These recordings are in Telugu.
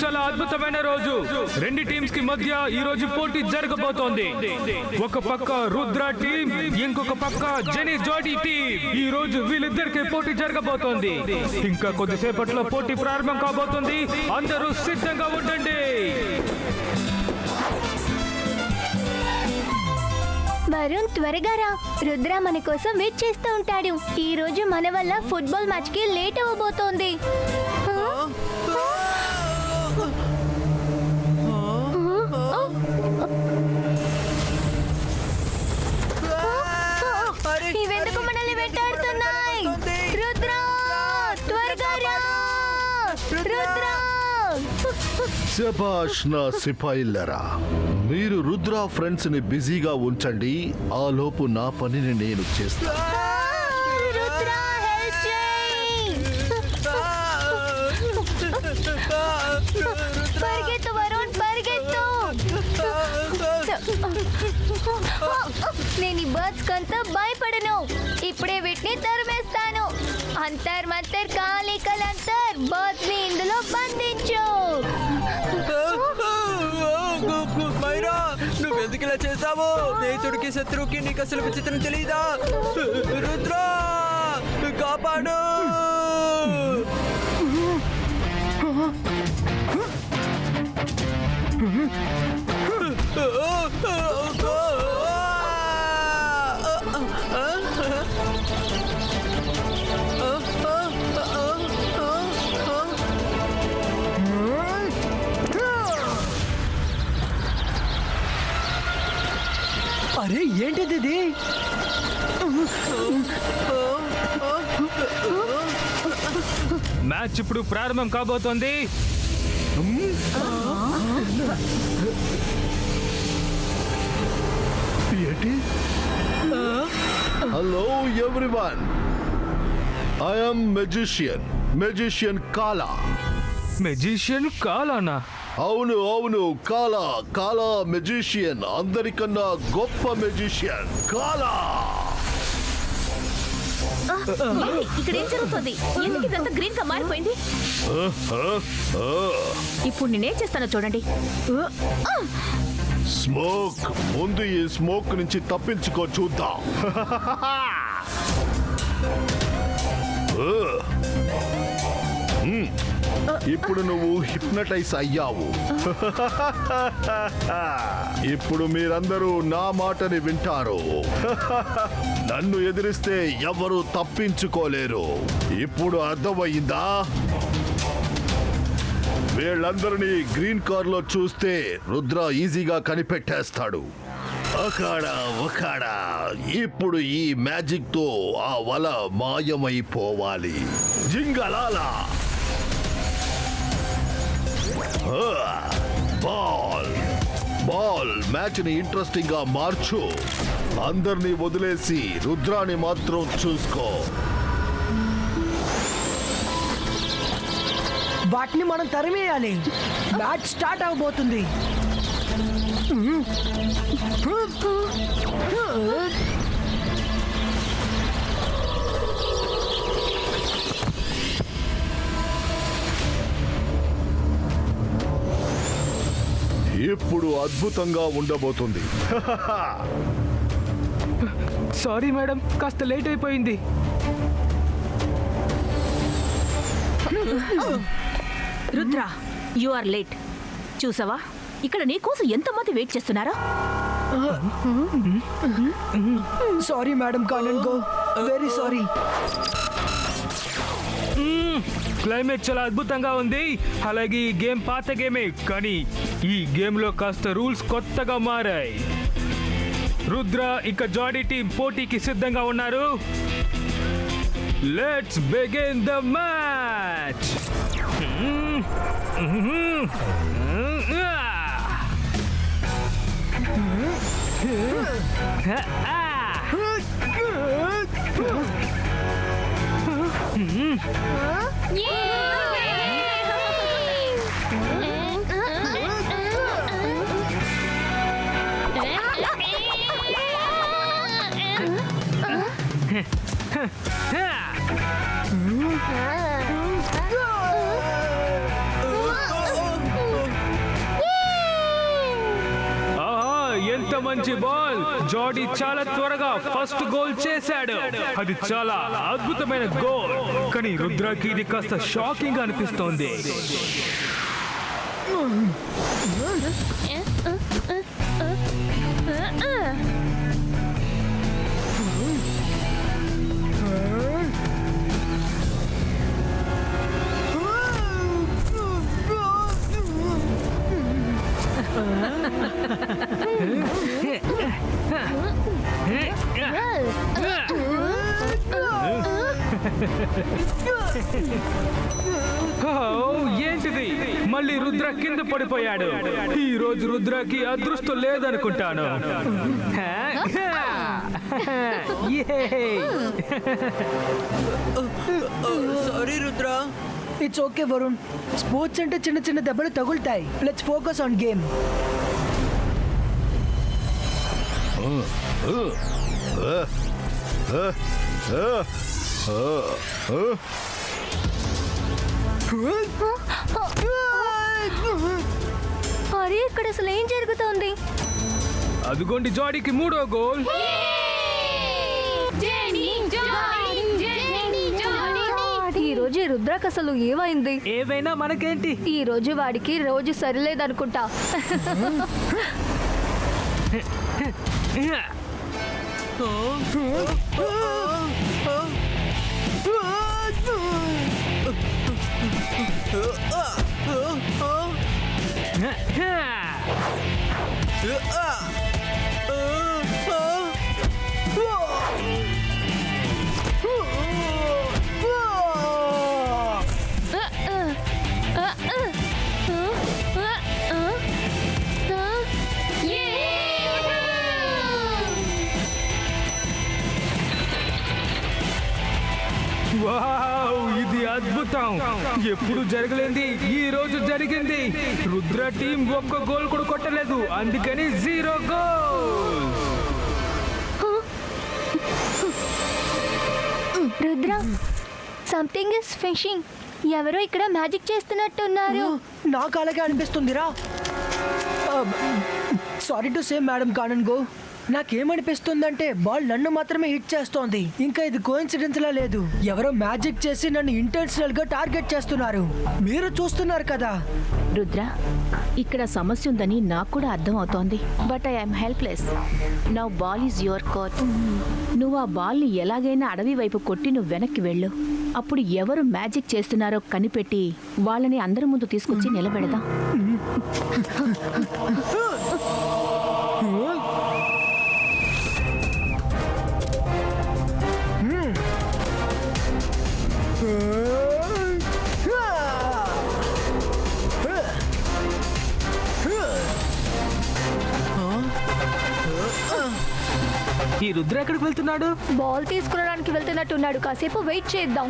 చాలా అద్భుతమైన రోజు. రెండు టీమ్స్ కి మధ్య ఈ రోజు పోటీ జరగబోతోంది. ఒక పక్క రుద్ర టీం, ఇంకొక పక్క జెనీ జోడీ టీం. ఈ రోజు వీళ్ళిద్దరికి పోటీ జరగబోతోంది. ఇంకా కొద్దిసేపట్లో పోటీ ప్రారంభం కాబోతుంది. అందరూ సిద్ధంగా ఉండండి. వరుణ్, త్వరగా రా. రుద్ర మన కోసం వెయిట్ చేస్తూ ఉంటాడు. ఈ రోజు మన వల్ల ఫుట్బాల్ మ్యాచ్ కి లేట్ అవ్వబోతోంది. ఇవెందుకు మనల్ని వెంటాడుతున్నాయి? రుద్ర, త్వరగా రా. రుద్ర! శభాష్ నా సిపాయిల్లరా, మీరు రుద్ర ఫ్రెండ్స్ ని బిజీగా ఉంచండి. ఆ లోపు నా పనిని నేను చేస్తాను. రుద్ర, హెల్ప్ చేయి. పరిగెత్తు వరుణ్, పరిగెత్తు. నేను ఈ బర్డ్స్ కంతా భయపడను. ఇప్పుడే వీటిని తరిమేస్తాను. అంతర్ మంతర్ కాలి కలంతర్, బర్డ్స్ ని ఇందులో బంధించు. మైరా, నువ్వెందుకు ఇలా చేస్తావు? స్నేహితుడికి శత్రువుకి నీకు అసలు విచిత్రం తెలీదా? రుద్ర, కాపాడు. అరే, ఏంటిది ఇది? మ్యాచ్ ఇప్పుడు ప్రారంభం కాబోతోంది. Hello everyone, I am magician కాలా. మెజిషియన్ కాలానా? అవును అవును, కాలా మెజిషియన్. అందరికన్నా గొప్ప మెజిషియన్ కాలా. ఇక్కడ ఏం జరుగుతుంది? ఎందుకు ఇదంతా గ్రీన్ గా మారిపోయింది? ఇప్పుడు నేనేం చేస్తానో చూడండి. స్మోక్, ముందు ఈ స్మోక్ నుంచి తప్పించుకో చూద్దాం. ఇప్పుడు నువ్వు హిప్నటైజ్ అయ్యావు. ఇప్పుడు మీరందరూ నా మాటని వింటారు. నన్ను ఎదిరిస్తే ఎవరు తప్పించుకోలేరు. ఇప్పుడు అర్థమయ్యిందా? వీళ్ళందరినీ గ్రీన్ కార్ లో చూస్తే రుద్ర ఈజీగా కనిపెట్టేస్తాడు. ఒకాడా ఇప్పుడు ఈ మ్యాజిక్ తో ఆ వల మాయమైపోవాలి. జింగలాలా. బాల్ మ్యాచ్ ని ఇంట్రెస్టింగ్ గా మార్చు. అందరినీ వదిలేసి రుద్రాని మాత్రం చూసుకో. వాటిని మనం తరిమేయాలి. మ్యాచ్ స్టార్ట్ అవబోతుంది. ఇప్పుడు అద్భుతంగా ఉండబోతుంది. సారీ మేడం, కాస్త లేట్ అయిపోయింది. Rudra, you are late. చూసావా, ఇక్కడ నీకోసం ఎంతమంది వెయిట్ చేస్తున్నారా? సారీ మేడం, కాన్ గో. Very sorry. క్లైమేట్ చాలా అద్భుతంగా ఉంది. అలాగే ఈ గేమ్ పాత గేమే, కానీ ఈ గేమ్ లో కాస్త రూల్స్ కొత్తగా మారాయి. రుద్ర ఇక జాడీ టీం పోటీకి సిద్ధంగా ఉన్నారు. Let's begin the match. మంచి బాల్! జాడీ చాలా త్వరగా ఫస్ట్ గోల్ చేశాడు. అది చాలా అద్భుతమైన గోల్. కానీ రుద్రకి ఇది కాస్త షాకింగ్ గా అనిపిస్తోంది. ఏంటిది? మళ్ళీ రుద్ర కింద పడిపోయాడు. ఈ రోజు రుద్రకి అదృష్టం లేదనుకుంటాను. Sorry Rudra. It's okay Varun. Sports అంటే చిన్న చిన్న దెబ్బలు తగులుతాయి. Let's focus on game. అరే ఇక్కడ అసలు ఏం జరుగుతోంది? అదిగోండి జాడీకి 3వ గోల్. ఈ రోజు రుద్రకు అసలు ఏమైంది? ఏవైనా మనకేంటి? ఈ రోజు వాడికి రోజు సరిలేదనుకుంటా. వావ్! ఇది అద్భుతం. ఎప్పుడు జరగలేంది ఈ రోజు జరిగింది. రుద్ర టీం ఒక్క గోల్ కూడా కొట్టలేదు, అందుకని 0 goal. Rudra, something is fishing. ఎవరో ఇక్కడ మ్యాజిక్ చేస్తున్నట్టున్నారు. నాకు అలాగే అనిపిస్తుందిరా. Sorry to say madam cannon go. నాకేమనిపిస్తుందంటే బాల్ నన్ను మాత్రమే హిట్ చేస్తోంది. ఇంకా ఇది కోఇన్సిడెన్స్ లా లేదు. ఎవరో మ్యాజిక్ చేసి నన్ను ఇంటెన్షనల్ గా టార్గెట్ చేస్తున్నారు. మీరు చూస్తున్నారు కదా. రుద్ర, ఇక్కడ సమస్య ఉందని నాకు కూడా అర్థం అవుతోంది. But I'm helpless. Now ball is your court. నువ్వు ఆ బాల్ని ఎలాగైనా అడవి వైపు కొట్టి నువ్వు వెనక్కి వెళ్ళు. అప్పుడు ఎవరు మ్యాజిక్ చేస్తున్నారో కనిపెట్టి వాళ్ళని అందరి ముందు తీసుకొచ్చి నిలబెడదాం. ఈ రుద్ర ఎక్కడికి వెళ్తున్నాడు? బాల్ తీసుకురావడానికి వెళ్తున్నట్టున్నాడు. కాసేపు వెయిట్ చేద్దాం.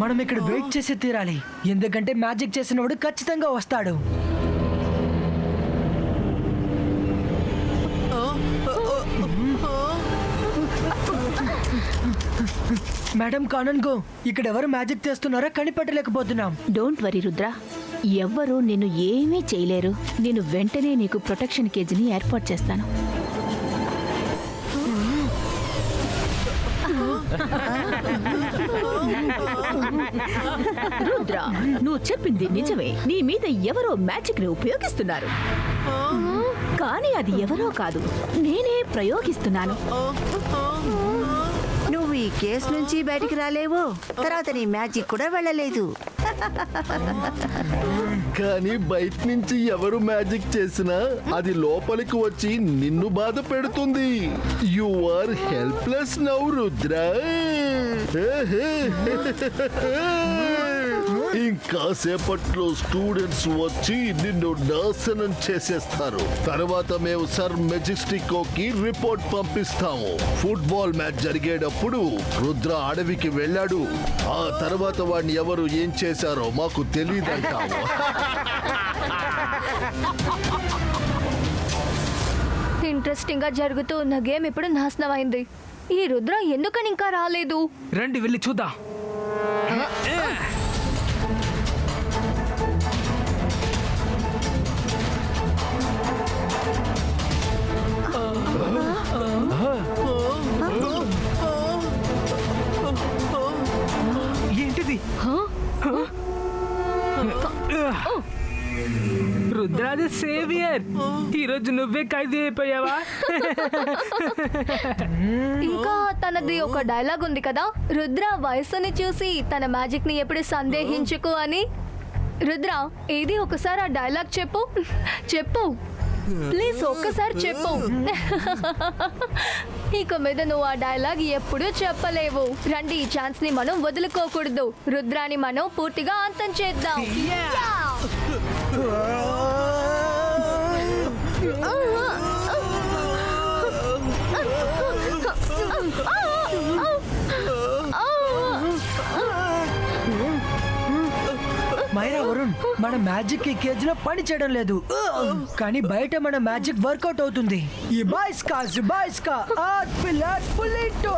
మనం ఇక్కడ వెయిట్ చేసి తీరాలి. ఎందుకంటే మ్యాజిక్ చేసినవాడు ఖచ్చితంగా వస్తాడు. మేడం కానన్ గో, ఇక్కడ ఎవరు మ్యాజిక్ చేస్తున్నారో కనిపెట్టలేకపోతున్నాం. డోంట్ వరీ రుద్ర, ఎవ్వరూ నిన్ను ఏమీ చేయలేరు. నేను వెంటనే నీకు ప్రొటెక్షన్ కేజీని ఏర్పాటు చేస్తాను. రుద్ర, నువ్వు చెప్పింది నిజమే. నీ మీద ఎవరో మ్యాజిక్ ని ఉపయోగిస్తున్నారు. కానీ అది ఎవరో కాదు, నేనే ప్రయోగిస్తున్నాను. నువ్వు ఈ కేసు నుంచి బయటికి రాలేవు. తర్వాత నీ మ్యాజిక్ కూడా వెళ్ళలేదు. కానీ బయట నుంచి ఎవరు మ్యాజిక్ చేసినా అది లోపలికి వచ్చి నిన్ను బాధ పెడుతుంది. You are helpless now Rudra. ఇంకా సేపట్లో స్టూడెంట్స్ వచ్చి నిన్ను నాశనం చేసేస్తారు. తర్వాత మేము సర్ మెజెస్టికోకి రిపోర్ట్ పంపిస్తాము. ఫుట్బాల్ మ్యాచ్ జరిగేటప్పుడు రుద్ర అడవికి వెళ్ళాడు. ఆ తర్వాత వాడిని ఎవరు ఏం చేశారో మాకు తెలియదంటాము. ఇంట్రెస్టింగ్ గా జరుగుతూ ఉన్న గేమ్ ఇప్పుడు నాశనం అయింది. ఈ రుద్ర ఎందుకని ఇంకా రాలేదు? రండి వెళ్ళి చూద్దాం. ఏంటిది? రుద్రాది సేవియర్, ఈరోజు నువ్వే ఖైదీ అయిపోయావా? ఇంకా తనది ఒక డైలాగ్ ఉంది కదా, రుద్ర వయసుని చూసి తన మ్యాజిక్ ని ఎప్పుడు సందేహించుకో అని. రుద్ర ఏది ఒకసారి ఆ డైలాగ్ చెప్పు చెప్పు ప్లీజ్, ఒక్కసారి చెప్పు. ఇక మీద నువ్వు ఆ డైలాగ్ ఎప్పుడూ చెప్పలేవు. రండి, ఈ ఛాన్స్ ని మనం వదులుకోకూడదు. రుద్రాని మనం పూర్తిగా అంతం చేద్దాం. మైరా, వరుణ్, మన మ్యాజిక్ ఈ కేజ్ లో పని చేయడం లేదు, కానీ బయట మన మ్యాజిక్ వర్కౌట్ అవుతుంది. ఈ బాయ్స్ కా ఆర్ట్ పిల్లర్ పులిటో.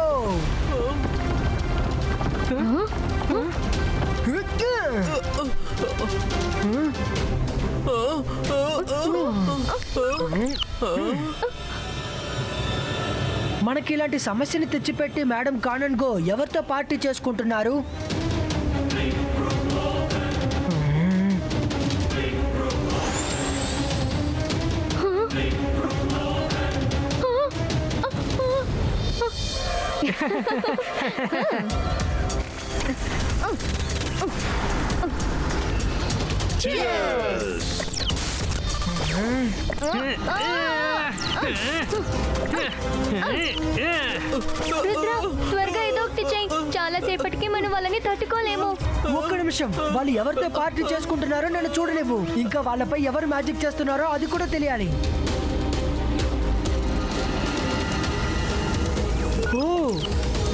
మనకి ఇలాంటి సమస్యని తెచ్చిపెట్టి మేడం కానన్ గో ఎవరితో పార్టీ చేసుకుంటున్నారు? రుద్ర, త్వరగా ఏదో ఒకటి చెయ్యి. చాలా సేపటికి మనం వాళ్ళని తట్టుకోలేము. ఒక్క నిమిషం, వాళ్ళు ఎవరితో పార్టీ చేసుకుంటున్నారో నన్ను చూడలేవు. ఇంకా వాళ్ళపై ఎవరు మ్యాజిక్ చేస్తున్నారో అది కూడా తెలియాలి. ఓ,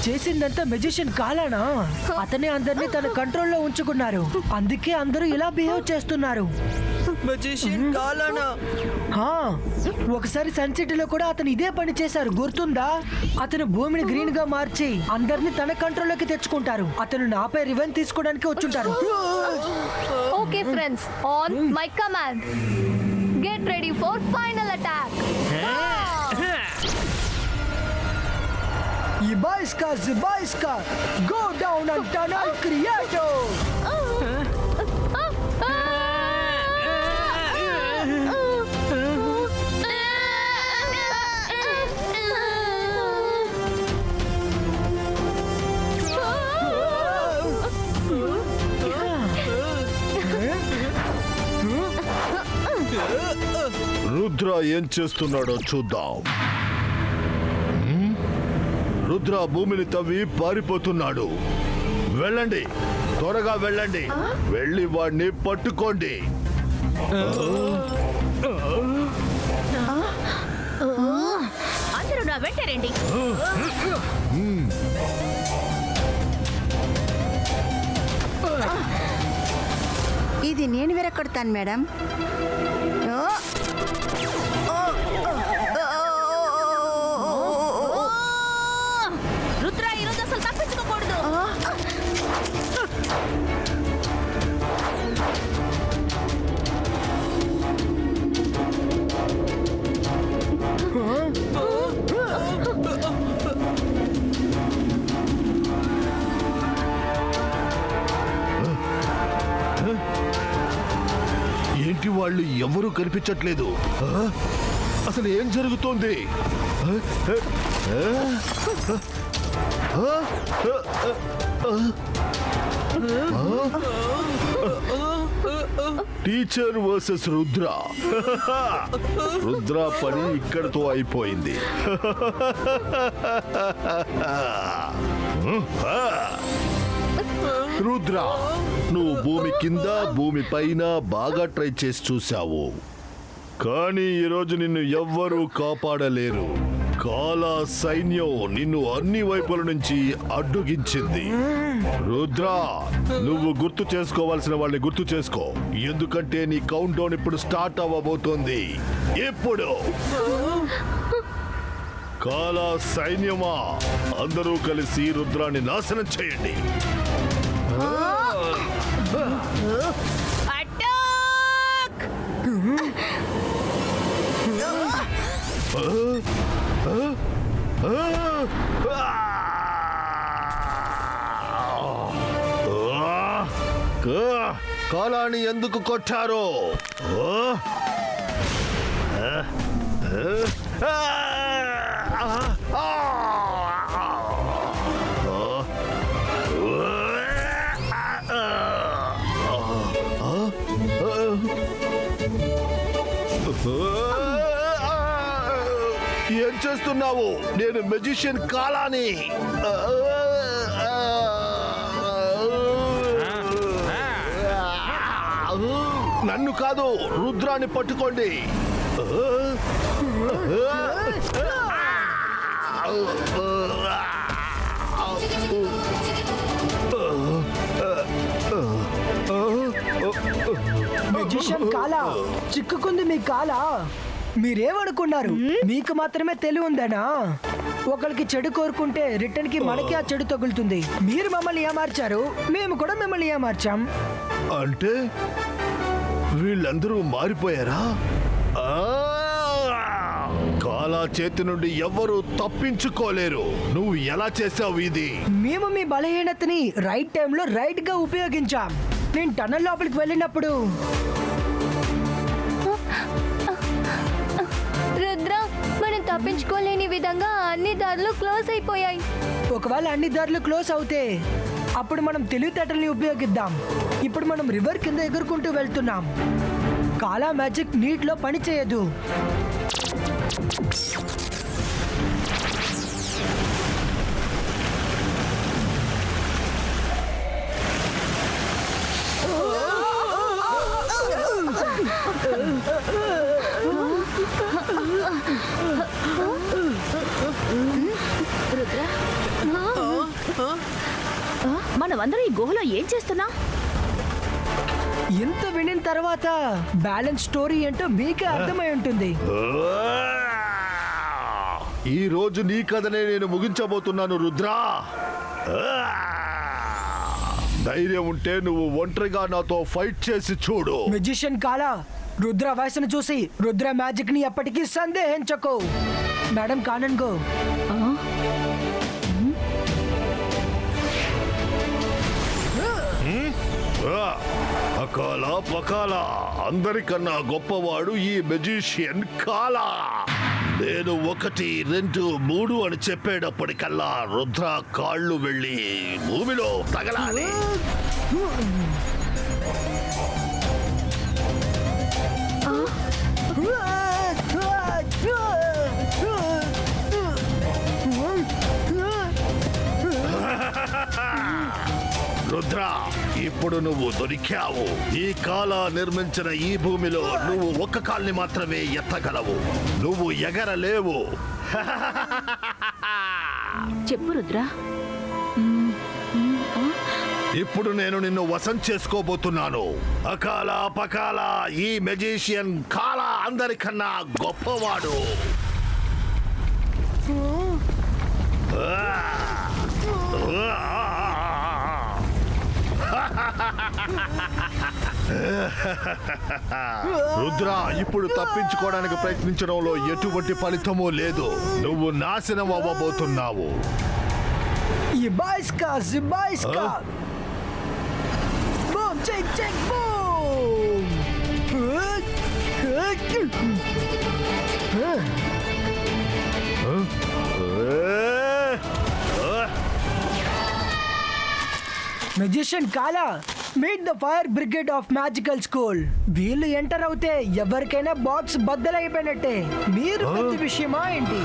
చేసిందంతా మెజిషియన్ కాలానా? అతనే అందరినీ తన కంట్రోల్లో ఉంచుకున్నారు, అందుకే అందరూ ఇలా బిహేవ్ చేస్తున్నారు. హా, ఒకసారి సన్ సిటీలో కూడా అతను ఇదే పని చేశారు, గుర్తుందా? అతను భూమిని గ్రీన్ గా మార్చి అందరినీ తన కంట్రోల్లోకి తెచ్చుకుంటారు. అతను నాపై రివెంజ్ తీసుకోవడానికి వచ్చుంటారు. Okay friends, on my command, get ready for final attack. ఈ బాయ్స్ కా గో డౌన్ అండ్ టనల్ క్రియేటో. రుద్ర ఏం చేస్తున్నాడో చూద్దాం. రుద్ర భూమిని తవ్వి పారిపోతున్నాడు. వెళ్ళండి, త్వరగా వెళ్ళండి, వెళ్ళి వాడిని పట్టుకోండి. అందరూ నా వెంట రండి. ఇది నేను విరగొడతాను మేడం. రుద్ర ఈరోజు అసలు తప్పించుకోకూడదు. ఏంటి వాళ్ళు ఎవరూ కనిపించట్లేదు? అసలు ఏం జరుగుతోంది? Teacher versus Rudra. రుద్ర పని ఇక్కడతో అయిపోయింది. రుద్ర, నువ్వు భూమి కింద భూమి పైన బాగా ట్రై చేసి చూశావు, కానీ ఈరోజు నిన్ను ఎవ్వరూ కాపాడలేరు. కాలా సైన్యం నిన్ను అన్ని వైపుల నుంచి అడ్డుగించింది. రుద్ర, నువ్వు గుర్తు చేసుకోవాల్సిన వాళ్ళని గుర్తు చేసుకో, ఎందుకంటే నీ కౌంట్ డౌన్ ఇప్పుడు స్టార్ట్ అవ్వబోతోంది. ఇప్పుడు కాలా సైన్యమా, అందరూ కలిసి రుద్రాన్ని నాశనం చేయండి. కాలాన్ని ఎందుకు కొట్టారో? ఏం చేస్తున్నావు? నేను మెజిషియన్ కాలాని. నన్ను కాదు, రుద్రాన్ని పట్టుకోండి. మెజిషియన్ కాలా, చిక్కుకుంది మీ కాలా. మీరేమనుకున్నారు? మీకు మాత్రమే తెలివి ఉందనా? ఒకరికి చెడు కోరుకుంటే రిటర్న్ కి మనకి ఆ చెడు తగులుతుంది. మీరు మమ్మల్ని ఏమార్చారు, మేము కూడా మిమ్మల్ని ఏమార్చాం. అంటే వీళ్ళందరూ మారిపోయారా? కాలా చేతి నుండి ఎవ్వరూ తప్పించుకోలేరు. నువ్వు ఎలా చేసావు ఇది? మేము మీ బలహీనతని రైట్ టైంలో రైట్ గా ఉపయోగించాం. నేను టన్నల్ లోపలికి వెళ్ళినప్పుడు రుద్ర, మనం తప్పించుకోలేని విధంగా అన్ని దారులు క్లోజ్ అయిపోయాయి. ఒకవేళ అన్ని దారులు క్లోజ్ అవుతే అప్పుడు మనం తెలివితేటల్ని ఉపయోగిద్దాం. ఇప్పుడు మనం రివర్ కింద ఎగురుకుంటూ వెళ్తున్నాం. కాలా మ్యాజిక్ నీటిలో పని చేయదు. రుద్ర, మనమందరం ఈ గుహలో ఏం చేస్తున్నాం? ఇంత వినిన తర్వాత బ్యాలెన్స్ స్టోరీ ఏంటో మీకే అర్థమై ఉంటుంది. ఈ రోజు నీ కథనే నేను ముగించబోతున్నాను రుద్రా. ధైర్యం ఉంటే నువ్వు ఒంటరిగా నాతో ఫైట్ చేసి చూడు. మెజిషియన్ కాలా, రుద్ర వయసును చూసి రుద్ర మ్యాజిక్ ని ఎప్పటికీ సందేహించకు. Madam cannon go. అకాలా పకాలా, అందరికన్నా గొప్పవాడు ఈ మెజిషియన్ కాలా. నేను 1, 2, 3 అని చెప్పేటప్పటికల్లా రుద్ర కాళ్ళు వెళ్ళి భూమిలో తగలాలి. రుద్ర, ఇప్పుడు నువ్వు దొరికావు. ఈ కాల నిర్మించిన ఈ భూమిలో నువ్వు ఒక్క కాల్ని మాత్రమే ఎత్తగలవు. నువ్వు ఎగరలేవు. చెప్పు రుద్ర. ఇప్పుడు నేను నిన్ను వశం చేసుకోబోతున్నాను. అకాల పకాల, ఈ మెజిషియన్ కాల అందరికన్నా గొప్పవాడు. రుద్ర, ఇప్పుడు తప్పించుకోవడానికి ప్రయత్నించడంలో ఎటువంటి ఫలితమూ లేదు. నువ్వు నాశనం అవ్వబోతున్నావు. Ибайска, Зибайска! Бум, чек, чек, бум! మెజిషియన్ కాలా, meet the fire brigade of magical school. వీళ్ళు ఎంటర్ అవుతే ఎవరికైనా బాక్స్ బద్దలైపోయినట్టే. మీరు పెద్ద విషయమా ఏంటి?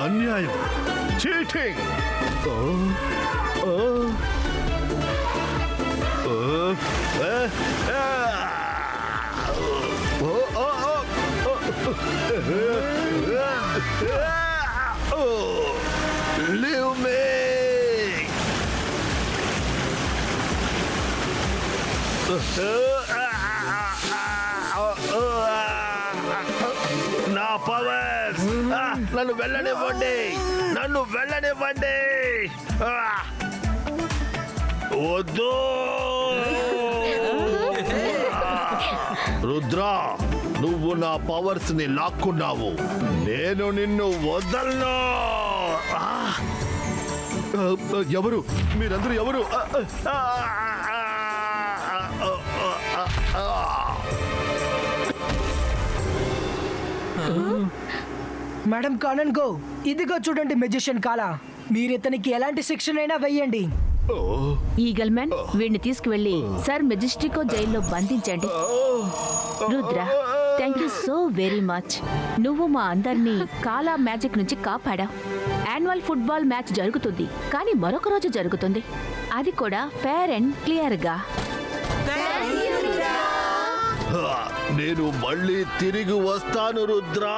అన్యాయం, చీటింగ్. Leave me! నా పవర్స్ నన్ను వెళ్ళనివ్వండి, నన్ను వెళ్ళనివ్వండి. వద్దు. రుద్రా, నువ్వు నా పవర్స్ ని లాక్కున్నావు. నేను నిన్ను వదలను. ఎవరు మీరందరూ? ఎవరు? మేడం కానన్ గో, ఇదిగో చూడండి మెజిషియన్ కాలా. మీరు ఇతనికి ఎలాంటి శిక్షణ అయినా వెయ్యండి. ఈగల్ మ్యాన్, వీడిని తీసుకువెళ్ళి సర్ మెజెస్టికో జైల్లో బంధించండి. Rudra, thank you so very much. నువ్వు మా అందరినీ కాలా మ్యాజిక్ నుంచి కాపాడావు. యాన్యువల్ ఫుట్బాల్ మ్యాచ్ జరుగుతుంది, కానీ మరొక రోజు జరుగుతుంది. అది కూడా ఫేర్ అండ్ క్లియర్ గా. నేను మళ్ళీ తిరిగి వస్తాను రుద్రా.